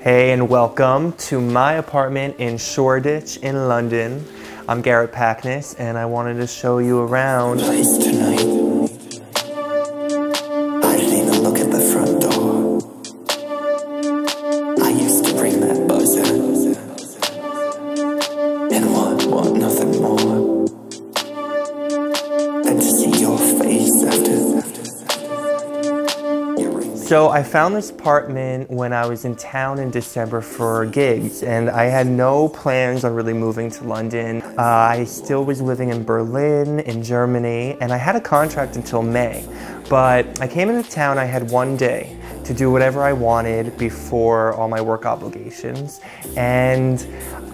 Hey, and welcome to my apartment in Shoreditch in London. I'm Garrett Paknis, and I wanted to show you around. Place tonight. I didn't even look at the front door. I used to bring that buzzer and want nothing more than to see your face after. So I found this apartment when I was in town in December for gigs, and I had no plans on really moving to London. I still was living in Berlin, in Germany, and I had a contract until May. But I came into town, I had one day to do whatever I wanted before all my work obligations. And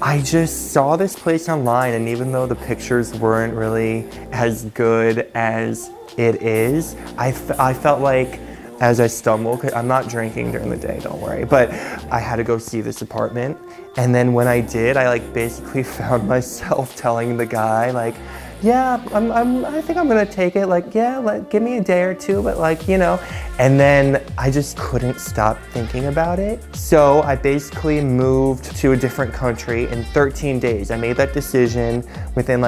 I just saw this place online, and even though the pictures weren't really as good as it is, I felt like as I stumbled, 'cause I'm not drinking during the day, don't worry, but I had to go see this apartment. And then when I did, I basically found myself telling the guy yeah, I think I'm gonna take it. Yeah, give me a day or two, but and then I just couldn't stop thinking about it. So I basically moved to a different country in 13 days. I made that decision within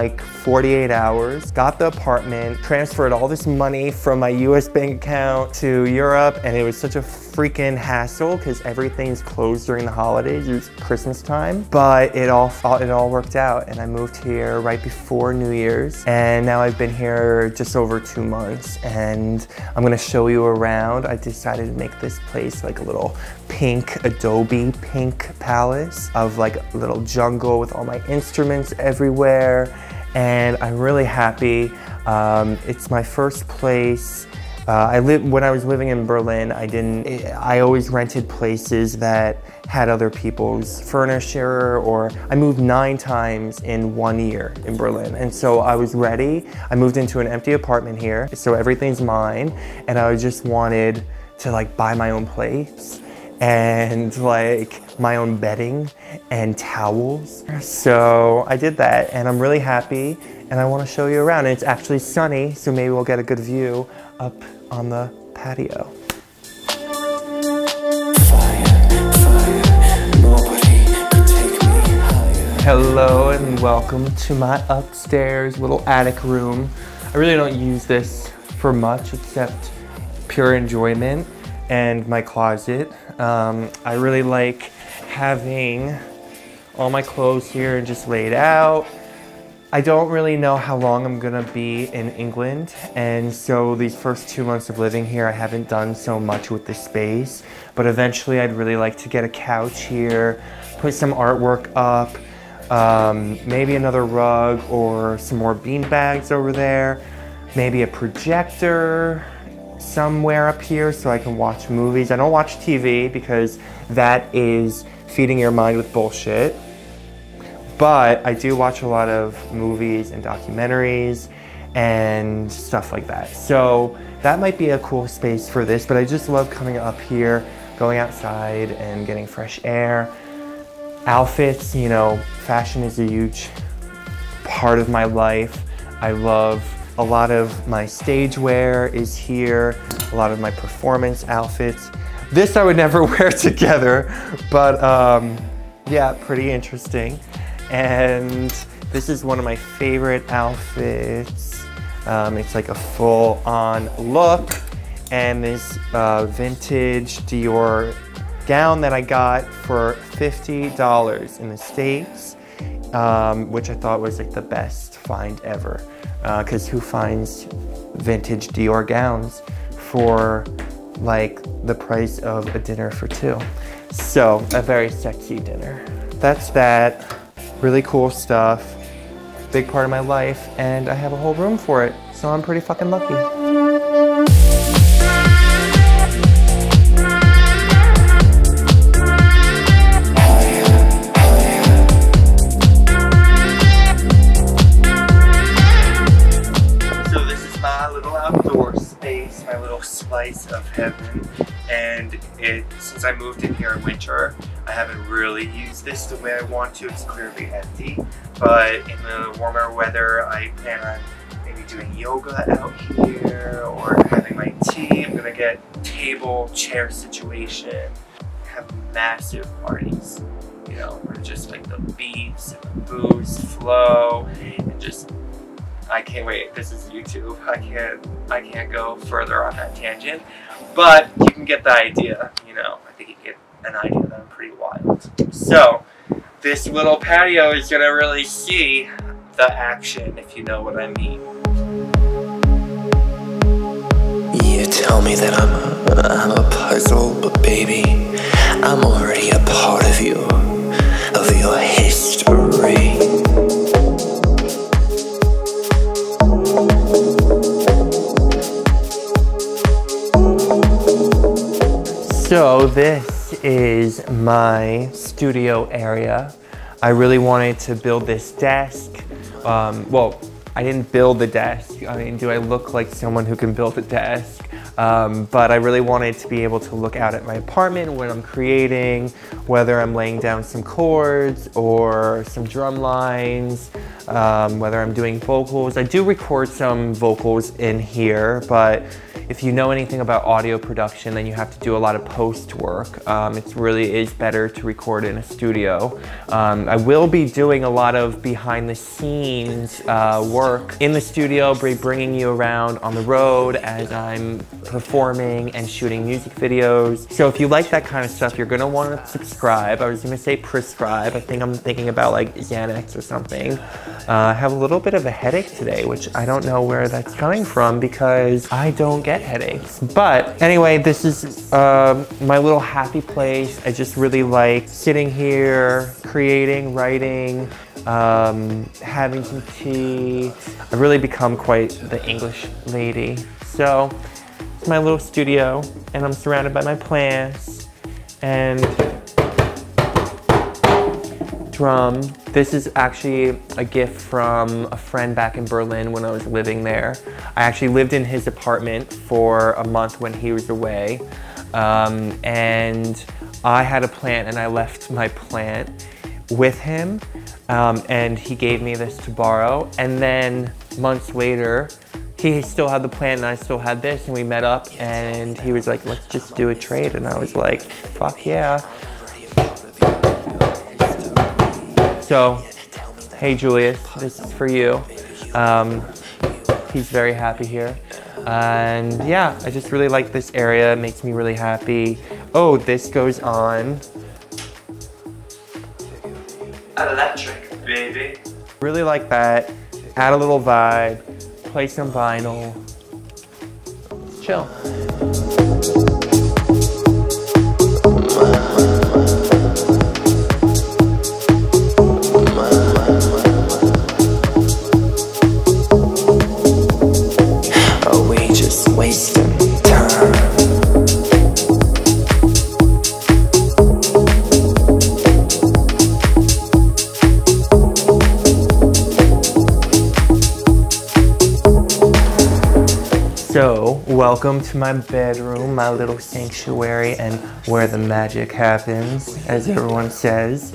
48 hours, got the apartment, transferred all this money from my US bank account to Europe, and it was such a freaking hassle because everything's closed during the holidays. It was Christmas time, but it all worked out, and I moved here right before New Year's, and now I've been here just over 2 months, and I'm gonna show you around. I decided to make this place like a little pink, Adobe pink palace of a little jungle with all my instruments everywhere, and I'm really happy. It's my first place. When I was living in Berlin, I always rented places that had other people's furniture, or I moved 9 times in 1 year in Berlin. And so I was ready. I moved into an empty apartment here, so everything's mine. And I just wanted to buy my own place and my own bedding and towels. So I did that, and I'm really happy, and I want to show you around. And it's actually sunny, so maybe we'll get a good view up on the patio. Hello and welcome to my upstairs little attic room. I really don't use this for much except pure enjoyment, and my closet. I really like having all my clothes here and just laid out. I don't really know how long I'm gonna be in England, and so these first 2 months of living here I haven't done so much with the space, but eventually I'd really like to get a couch here, put some artwork up, maybe another rug or some more bean bags over there, maybe a projector somewhere up here so I can watch movies. I don't watch TV because that is feeding your mind with bullshit. But I do watch a lot of movies and documentaries and stuff like that. So that might be a cool space for this, but I just love coming up here, going outside and getting fresh air. Outfits, fashion is a huge part of my life. I love a lot of my stage wear is here, a lot of my performance outfits. This I would never wear together, but yeah, pretty interesting. And this is one of my favorite outfits. It's like a full-on look, and this vintage Dior gown that I got for $50 in the States, which I thought was the best find ever. Because who finds vintage Dior gowns for the price of a dinner for 2? So a very sexy dinner. That's that. Really cool stuff, big part of my life, and I have a whole room for it, so I'm pretty fucking lucky. So this is my little outdoor space, my little slice of heaven, and since I moved in here in winter, I haven't really used this the way I want to. It's clearly empty, but in the warmer weather, I plan on maybe doing yoga out here or having my tea. I'm gonna get table chair situation, have massive parties, you know, where just like the beats and the booze flow, and just, I can't wait. This is YouTube. I can't go further on that tangent, but you can get the idea, you know. I think you get an idea that I'm pretty wild. So this little patio is gonna really see the action, if you know what I mean. You tell me that I'm a puzzle, but baby, I'm already a part of your history. So this is my studio area. I really wanted to build this desk. Well, I didn't build the desk. I mean, do I look like someone who can build a desk? But I really wanted to be able to look out at my apartment when I'm creating, whether I'm laying down some chords or some drum lines, whether I'm doing vocals. I do record some vocals in here, but if you know anything about audio production, then you have to do a lot of post work. It really is better to record in a studio. I will be doing a lot of behind the scenes work in the studio, bringing you around on the road as I'm performing and shooting music videos. So if you like that kind of stuff, you're gonna want to subscribe. I was gonna say prescribe. I think I'm thinking about like Xanax or something. I have a little bit of a headache today, which I don't know where that's coming from because I don't get headaches. But anyway, this is my little happy place. I just really like sitting here, creating, writing, having some tea. I've really become quite the English lady. So it's my little studio, and I'm surrounded by my plants and drum. This is actually a gift from a friend back in Berlin when I was living there. I actually lived in his apartment for a month when he was away. And I had a plant and I left my plant with him. And he gave me this to borrow. And then months later, he still had the plant and I still had this, and we met up and he was like, let's just do a trade. And I was like, fuck yeah. So, hey Julius, this is for you. He's very happy here. And yeah, I just really like this area. It makes me really happy. Oh, this goes on. Electric, baby. Really like that. Add a little vibe. Play some vinyl. Chill. So, welcome to my bedroom, my little sanctuary, and where the magic happens, as everyone says.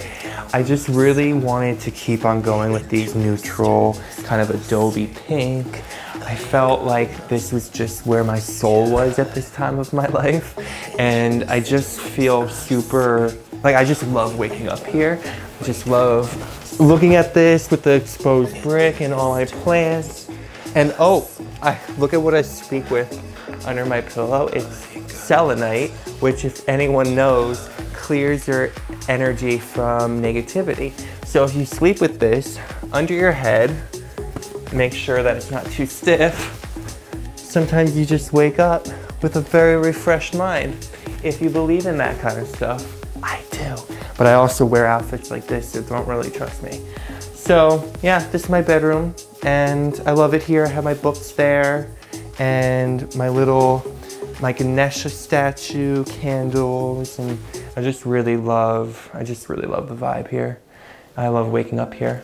I just really wanted to keep on going with these neutral, kind of Adobe pink. I felt like this was just where my soul was at this time of my life. And I just feel super, like I just love waking up here. I just love looking at this with the exposed brick and all my plants. And oh, look at what I speak with under my pillow. It's selenite, which if anyone knows, clears your energy from negativity. So if you sleep with this under your head, make sure that it's not too stiff. Sometimes you just wake up with a very refreshed mind. If you believe in that kind of stuff, I do. But I also wear outfits like this, so don't really trust me. So yeah, this is my bedroom and I love it here. I have my books there and my Ganesha statue, candles, and I just really love the vibe here. I love waking up here.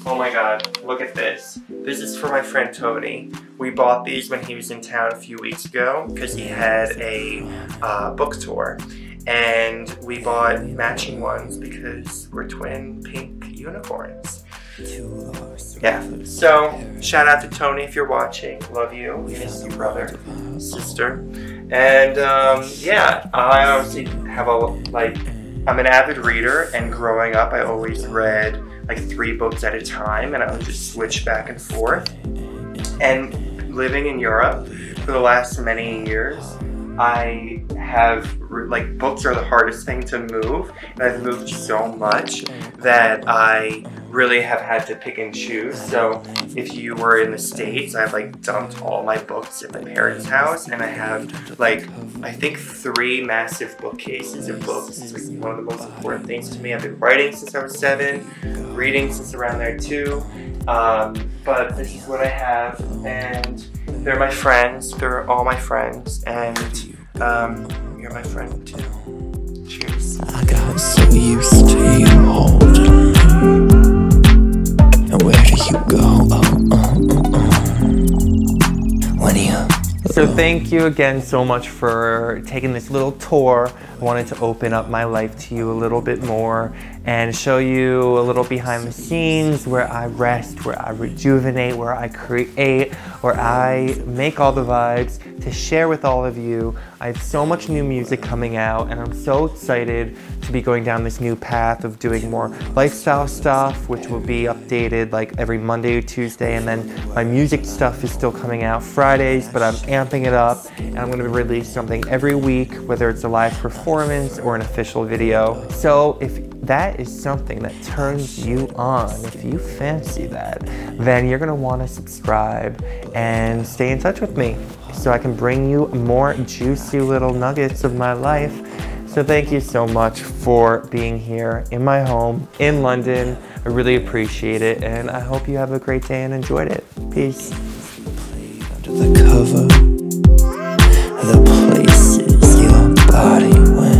Oh my God, look at this. This is for my friend Tony. We bought these when he was in town a few weeks ago because he had a book tour. And we bought matching ones because we're twin pink unicorns. Yeah. So shout out to Tony if you're watching. Love you. Miss you, brother, sister. And yeah, I obviously have I'm an avid reader, and growing up I always read like 3 books at a time, and I would just switch back and forth. And living in Europe for the last many years, I have, like, books are the hardest thing to move, and I've moved so much that I really have had to pick and choose. So if you were in the States, I've like dumped all my books at my parents' house, and I have like, I think 3 massive bookcases of books. It's like one of the most important things to me. I've been writing since I was 7, reading since around there too. But this is what I have, and they're my friends. They're all my friends, and you're my friend too. Cheers. I got so used to you holding me. And where do you go? When you... So thank you again so much for taking this little tour. I wanted to open up my life to you a little bit more and show you a little behind the scenes, where I rest, where I rejuvenate, where I create, where I make all the vibes to share with all of you. I have so much new music coming out, and I'm so excited to be going down this new path of doing more lifestyle stuff, which will be updated like every Monday or Tuesday. And then my music stuff is still coming out Fridays, but I'm amping it up, and I'm gonna release something every week, whether it's a live performance or an official video. So if that is something that turns you on, if you fancy that, then you're gonna wanna subscribe and stay in touch with me so I can bring you more juicy little nuggets of my life. So thank you so much for being here in my home in London. I really appreciate it, and I hope you have a great day and enjoyed it. Peace. Under the cover, the places your body went.